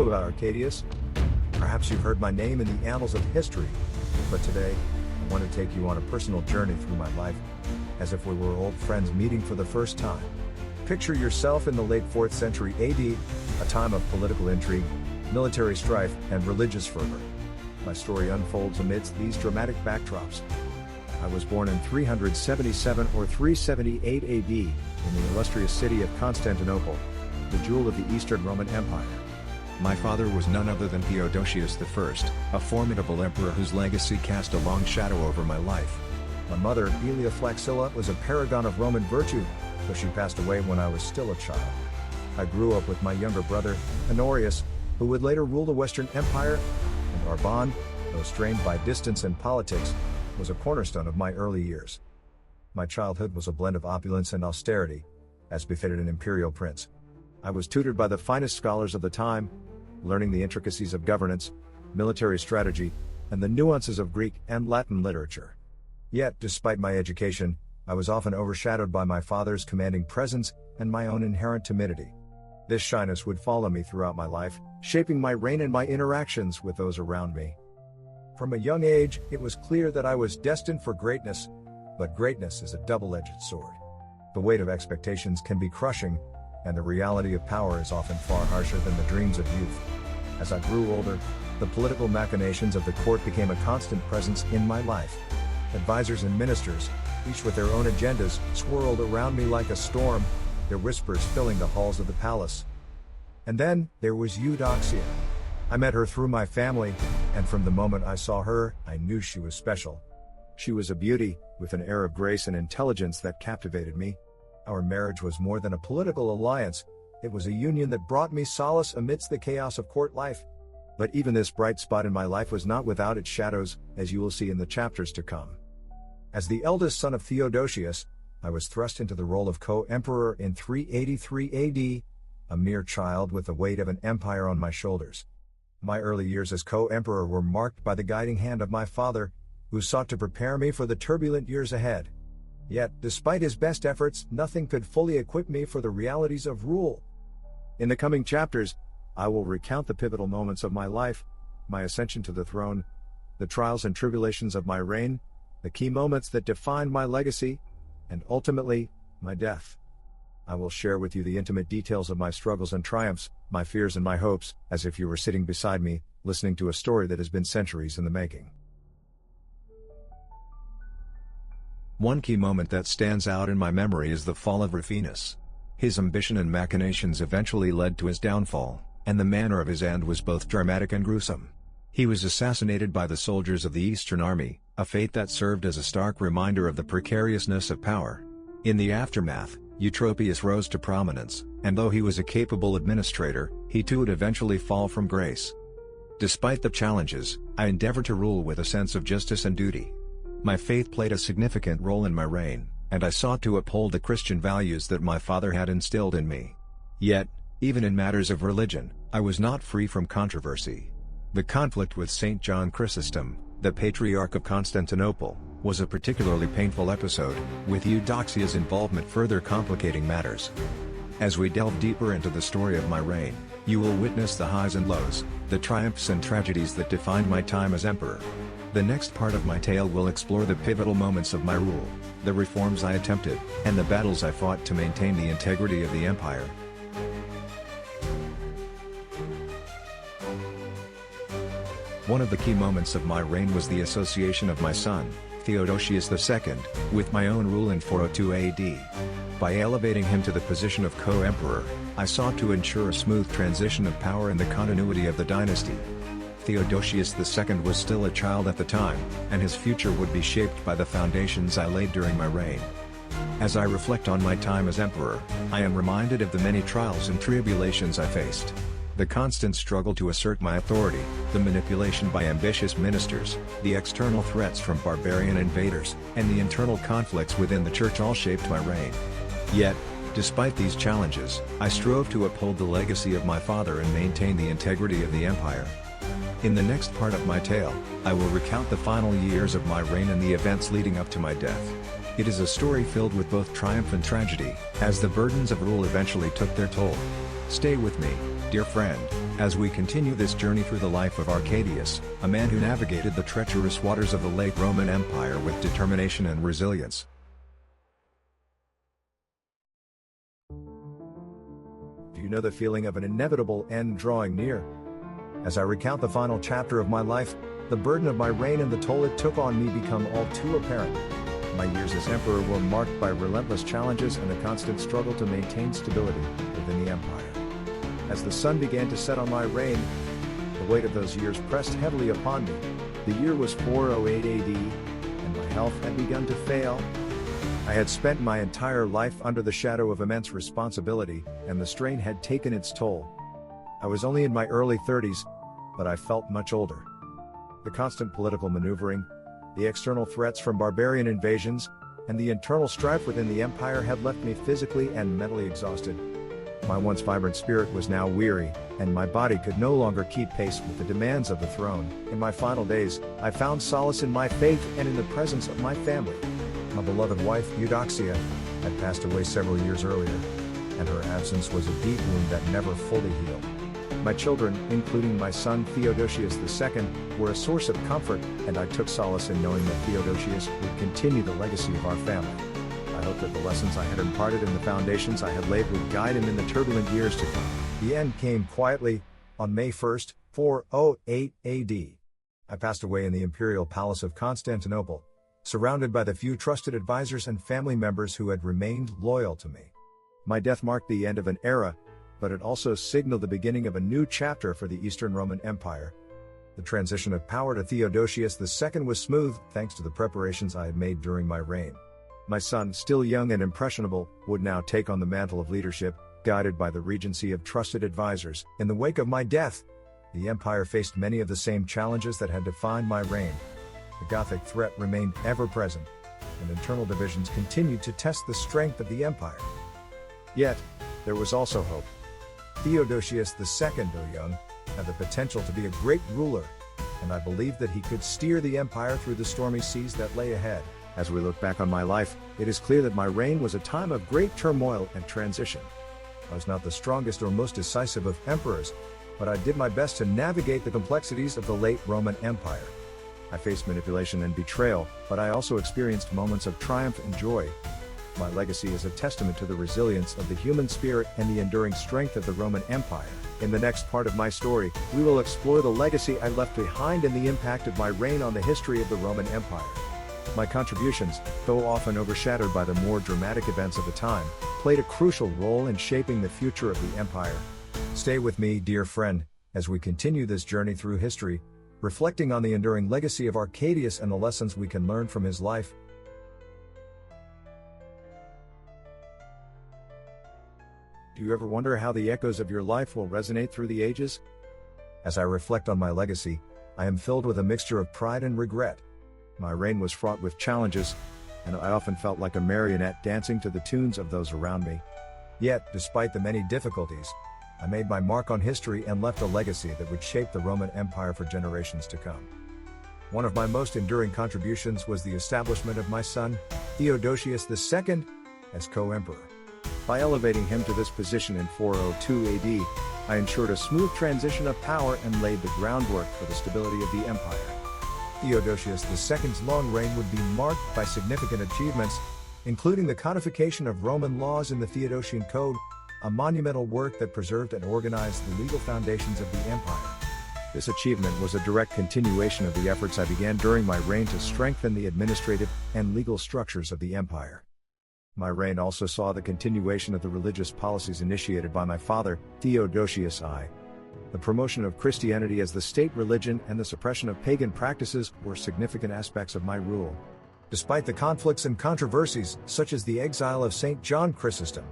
about Arcadius? Perhaps you've heard my name in the annals of history, but today, I want to take you on a personal journey through my life, as if we were old friends meeting for the first time. Picture yourself in the late 4th century AD, a time of political intrigue, military strife, and religious fervor. My story unfolds amidst these dramatic backdrops. I was born in 377 or 378 AD, in the illustrious city of Constantinople, the jewel of the Eastern Roman Empire. My father was none other than Eudoxia I, a formidable emperor whose legacy cast a long shadow over my life. My mother, Aelia Flaccilla, was a paragon of Roman virtue, though she passed away when I was still a child. I grew up with my younger brother, Honorius, who would later rule the Western Empire, and our bond, though strained by distance and politics, was a cornerstone of my early years. My childhood was a blend of opulence and austerity, as befitted an imperial prince. I was tutored by the finest scholars of the time, learning the intricacies of governance, military strategy, and the nuances of Greek and Latin literature. Yet, despite my education, I was often overshadowed by my father's commanding presence and my own inherent timidity. This shyness would follow me throughout my life, shaping my reign and my interactions with those around me. From a young age, it was clear that I was destined for greatness, but greatness is a double-edged sword. The weight of expectations can be crushing, and the reality of power is often far harsher than the dreams of youth. As I grew older, the political machinations of the court became a constant presence in my life. Advisors and ministers, each with their own agendas, swirled around me like a storm, their whispers filling the halls of the palace. And then, there was Eudoxia. I met her through my family, and from the moment I saw her, I knew she was special. She was a beauty, with an air of grace and intelligence that captivated me. Our marriage was more than a political alliance, it was a union that brought me solace amidst the chaos of court life. But even this bright spot in my life was not without its shadows, as you will see in the chapters to come. As the eldest son of Theodosius, I was thrust into the role of co-emperor in 383 AD, a mere child with the weight of an empire on my shoulders. My early years as co-emperor were marked by the guiding hand of my father, who sought to prepare me for the turbulent years ahead. Yet, despite his best efforts, nothing could fully equip me for the realities of rule. In the coming chapters, I will recount the pivotal moments of my life, my ascension to the throne, the trials and tribulations of my reign, the key moments that defined my legacy, and ultimately, my death. I will share with you the intimate details of my struggles and triumphs, my fears and my hopes, as if you were sitting beside me, listening to a story that has been centuries in the making. One key moment that stands out in my memory is the fall of Rufinus. His ambition and machinations eventually led to his downfall, and the manner of his end was both dramatic and gruesome. He was assassinated by the soldiers of the Eastern Army, a fate that served as a stark reminder of the precariousness of power. In the aftermath, Eutropius rose to prominence, and though he was a capable administrator, he too would eventually fall from grace. Despite the challenges, I endeavored to rule with a sense of justice and duty. My faith played a significant role in my reign, and I sought to uphold the Christian values that my father had instilled in me. Yet, even in matters of religion, I was not free from controversy. The conflict with St. John Chrysostom, the Patriarch of Constantinople, was a particularly painful episode, with Eudoxia's involvement further complicating matters. As we delve deeper into the story of my reign, you will witness the highs and lows, the triumphs and tragedies that defined my time as emperor. The next part of my tale will explore the pivotal moments of my rule, the reforms I attempted, and the battles I fought to maintain the integrity of the empire. One of the key moments of my reign was the association of my son, Theodosius II, with my own rule in 402 AD. By elevating him to the position of co-emperor, I sought to ensure a smooth transition of power and the continuity of the dynasty. Theodosius II was still a child at the time, and his future would be shaped by the foundations I laid during my reign. As I reflect on my time as emperor, I am reminded of the many trials and tribulations I faced. The constant struggle to assert my authority, the manipulation by ambitious ministers, the external threats from barbarian invaders, and the internal conflicts within the church all shaped my reign. Yet, despite these challenges, I strove to uphold the legacy of my father and maintain the integrity of the empire. In the next part of my tale, I will recount the final years of my reign and the events leading up to my death. It is a story filled with both triumph and tragedy, as the burdens of rule eventually took their toll. Stay with me, dear friend. As we continue this journey through the life of Arcadius, a man who navigated the treacherous waters of the late Roman Empire with determination and resilience. Do you know the feeling of an inevitable end drawing near? As I recount the final chapter of my life, the burden of my reign and the toll it took on me become all too apparent. My years as emperor were marked by relentless challenges and a constant struggle to maintain stability within the empire. As the sun began to set on my reign, the weight of those years pressed heavily upon me. The year was 408 AD, and my health had begun to fail. I had spent my entire life under the shadow of immense responsibility, and the strain had taken its toll. I was only in my early 30s, but I felt much older. The constant political maneuvering, the external threats from barbarian invasions, and the internal strife within the empire had left me physically and mentally exhausted. My once vibrant spirit was now weary, and my body could no longer keep pace with the demands of the throne. In my final days, I found solace in my faith and in the presence of my family. My beloved wife, Eudoxia, had passed away several years earlier, and her absence was a deep wound that never fully healed. My children, including my son Theodosius II, were a source of comfort, and I took solace in knowing that Theodosius would continue the legacy of our family. I hoped that the lessons I had imparted and the foundations I had laid would guide him in the turbulent years to come. The end came quietly, on May 1, 408 AD. I passed away in the imperial palace of Constantinople, surrounded by the few trusted advisors and family members who had remained loyal to me. My death marked the end of an era, but it also signaled the beginning of a new chapter for the Eastern Roman Empire. The transition of power to Theodosius II was smooth, thanks to the preparations I had made during my reign. My son, still young and impressionable, would now take on the mantle of leadership, guided by the regency of trusted advisors. In the wake of my death, the empire faced many of the same challenges that had defined my reign. The Gothic threat remained ever present, and internal divisions continued to test the strength of the empire. Yet, there was also hope. Theodosius II, though young, had the potential to be a great ruler, and I believed that he could steer the empire through the stormy seas that lay ahead. As we look back on my life, it is clear that my reign was a time of great turmoil and transition. I was not the strongest or most decisive of emperors, but I did my best to navigate the complexities of the late Roman Empire. I faced manipulation and betrayal, but I also experienced moments of triumph and joy. My legacy is a testament to the resilience of the human spirit and the enduring strength of the Roman Empire. In the next part of my story, we will explore the legacy I left behind and the impact of my reign on the history of the Roman Empire. My contributions, though often overshadowed by the more dramatic events of the time, played a crucial role in shaping the future of the empire. Stay with me, dear friend, as we continue this journey through history, reflecting on the enduring legacy of Arcadius and the lessons we can learn from his life. Do you ever wonder how the echoes of your life will resonate through the ages? As I reflect on my legacy, I am filled with a mixture of pride and regret. My reign was fraught with challenges, and I often felt like a marionette dancing to the tunes of those around me. Yet, despite the many difficulties, I made my mark on history and left a legacy that would shape the Roman Empire for generations to come. One of my most enduring contributions was the establishment of my son, Theodosius II, as co-emperor. By elevating him to this position in 402 AD, I ensured a smooth transition of power and laid the groundwork for the stability of the empire. Theodosius II's long reign would be marked by significant achievements, including the codification of Roman laws in the Theodosian Code, a monumental work that preserved and organized the legal foundations of the empire. This achievement was a direct continuation of the efforts I began during my reign to strengthen the administrative and legal structures of the empire. My reign also saw the continuation of the religious policies initiated by my father, Theodosius I. The promotion of Christianity as the state religion and the suppression of pagan practices were significant aspects of my rule. Despite the conflicts and controversies, such as the exile of St. John Chrysostom,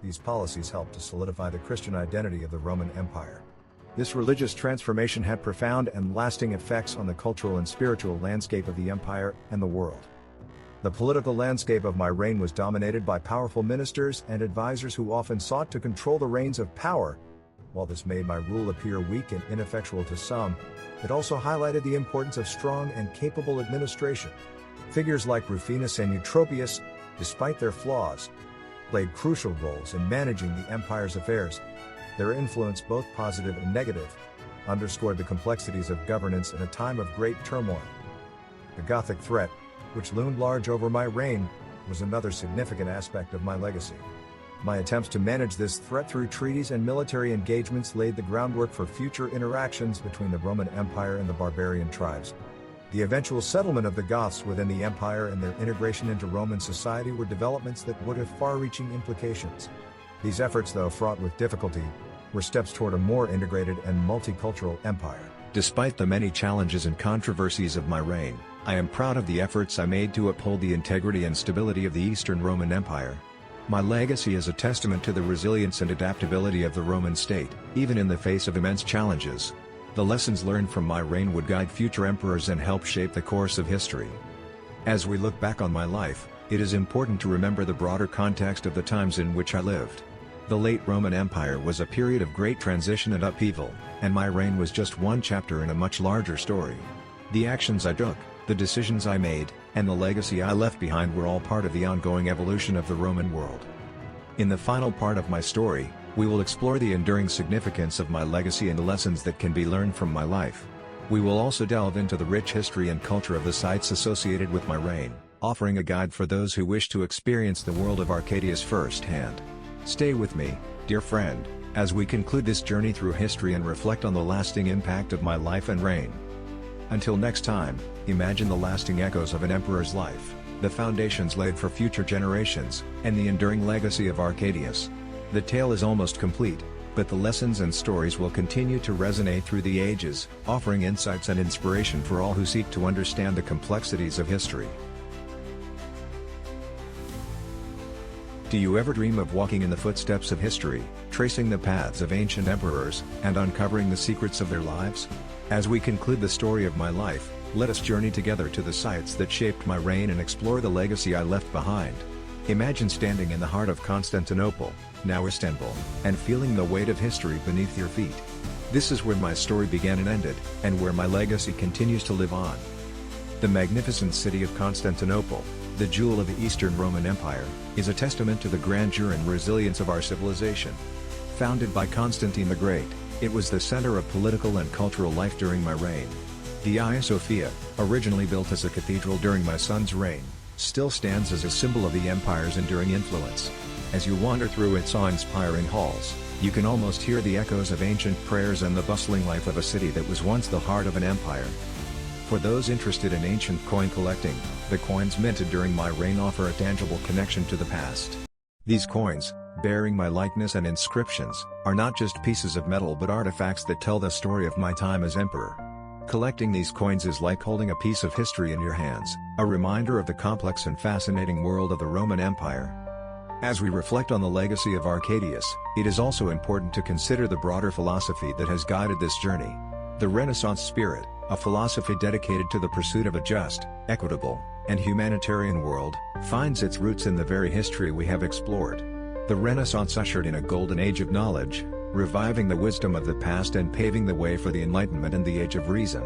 these policies helped to solidify the Christian identity of the Roman Empire. This religious transformation had profound and lasting effects on the cultural and spiritual landscape of the empire and the world. The political landscape of my reign was dominated by powerful ministers and advisors who often sought to control the reins of power. While this made my rule appear weak and ineffectual to some, it also highlighted the importance of strong and capable administration. Figures like Rufinus and Eutropius, despite their flaws, played crucial roles in managing the empire's affairs. Their influence, both positive and negative, underscored the complexities of governance in a time of great turmoil. The Gothic threat, which loomed large over my reign, was another significant aspect of my legacy. My attempts to manage this threat through treaties and military engagements laid the groundwork for future interactions between the Roman Empire and the barbarian tribes. The eventual settlement of the Goths within the empire and their integration into Roman society were developments that would have far-reaching implications. These efforts, though fraught with difficulty, were steps toward a more integrated and multicultural empire. Despite the many challenges and controversies of my reign, I am proud of the efforts I made to uphold the integrity and stability of the Eastern Roman Empire. My legacy is a testament to the resilience and adaptability of the Roman state, even in the face of immense challenges. The lessons learned from my reign would guide future emperors and help shape the course of history. As we look back on my life, it is important to remember the broader context of the times in which I lived. The late Roman Empire was a period of great transition and upheaval, and my reign was just one chapter in a much larger story. The actions I took, the decisions I made, and the legacy I left behind were all part of the ongoing evolution of the Roman world. In the final part of my story, we will explore the enduring significance of my legacy and the lessons that can be learned from my life. We will also delve into the rich history and culture of the sites associated with my reign, offering a guide for those who wish to experience the world of Arcadius firsthand. Stay with me, dear friend, as we conclude this journey through history and reflect on the lasting impact of my life and reign. Until next time, imagine the lasting echoes of an emperor's life, the foundations laid for future generations, and the enduring legacy of Arcadius. The tale is almost complete, but the lessons and stories will continue to resonate through the ages, offering insights and inspiration for all who seek to understand the complexities of history. Do you ever dream of walking in the footsteps of history, tracing the paths of ancient emperors, and uncovering the secrets of their lives? As we conclude the story of my life, let us journey together to the sites that shaped my reign and explore the legacy I left behind. Imagine standing in the heart of Constantinople, now Istanbul, and feeling the weight of history beneath your feet. This is where my story began and ended, and where my legacy continues to live on. The magnificent city of Constantinople, the jewel of the Eastern Roman Empire, is a testament to the grandeur and resilience of our civilization. Founded by Constantine the Great, it was the center of political and cultural life during my reign. The Hagia Sophia, originally built as a cathedral during my son's reign, still stands as a symbol of the empire's enduring influence. As you wander through its awe-inspiring halls, you can almost hear the echoes of ancient prayers and the bustling life of a city that was once the heart of an empire. For those interested in ancient coin collecting, the coins minted during my reign offer a tangible connection to the past. These coins, bearing my likeness and inscriptions, are not just pieces of metal but artifacts that tell the story of my time as emperor. Collecting these coins is like holding a piece of history in your hands, a reminder of the complex and fascinating world of the Roman Empire. As we reflect on the legacy of Arcadius, it is also important to consider the broader philosophy that has guided this journey. The Renaissance spirit, a philosophy dedicated to the pursuit of a just, equitable, and humanitarian world, finds its roots in the very history we have explored. The Renaissance ushered in a golden age of knowledge, reviving the wisdom of the past and paving the way for the Enlightenment and the Age of Reason.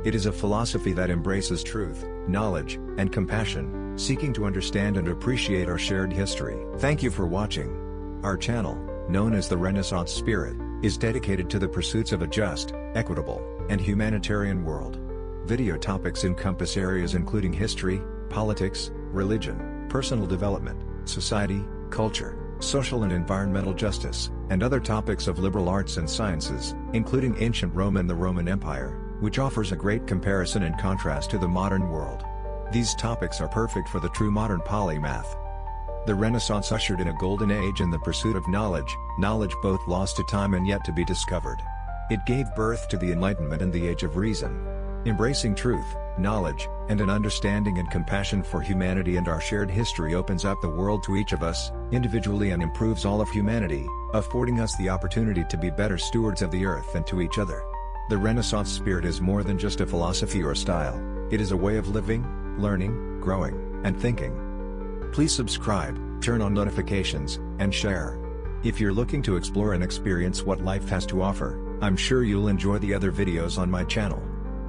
It is a philosophy that embraces truth, knowledge, and compassion, seeking to understand and appreciate our shared history. Thank you for watching. Our channel, known as the Renaissance Spirit, is dedicated to the pursuits of a just, equitable, and humanitarian world. Video topics encompass areas including history, politics, religion, personal development, society, culture, social and environmental justice, and other topics of liberal arts and sciences, including ancient Rome and the Roman Empire, which offers a great comparison and contrast to the modern world. These topics are perfect for the true modern polymath. The Renaissance ushered in a golden age in the pursuit of knowledge both lost to time and yet to be discovered. It gave birth to the Enlightenment and the Age of Reason. Embracing truth, knowledge, and an understanding and compassion for humanity and our shared history opens up the world to each of us, individually, and improves all of humanity, affording us the opportunity to be better stewards of the earth and to each other. The Renaissance spirit is more than just a philosophy or style, it is a way of living, learning, growing, and thinking. Please subscribe, turn on notifications, and share. If you're looking to explore and experience what life has to offer, I'm sure you'll enjoy the other videos on my channel.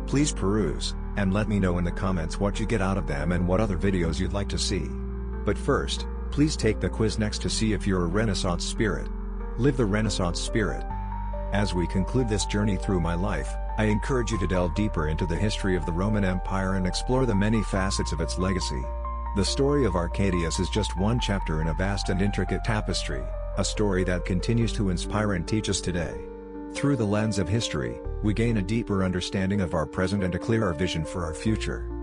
Please peruse, and let me know in the comments what you get out of them and what other videos you'd like to see. But first, please take the quiz next to see if you're a Renaissance spirit. Live the Renaissance spirit. As we conclude this journey through my life, I encourage you to delve deeper into the history of the Roman Empire and explore the many facets of its legacy. The story of Arcadius is just one chapter in a vast and intricate tapestry, a story that continues to inspire and teach us today. Through the lens of history, we gain a deeper understanding of our present and a clearer vision for our future.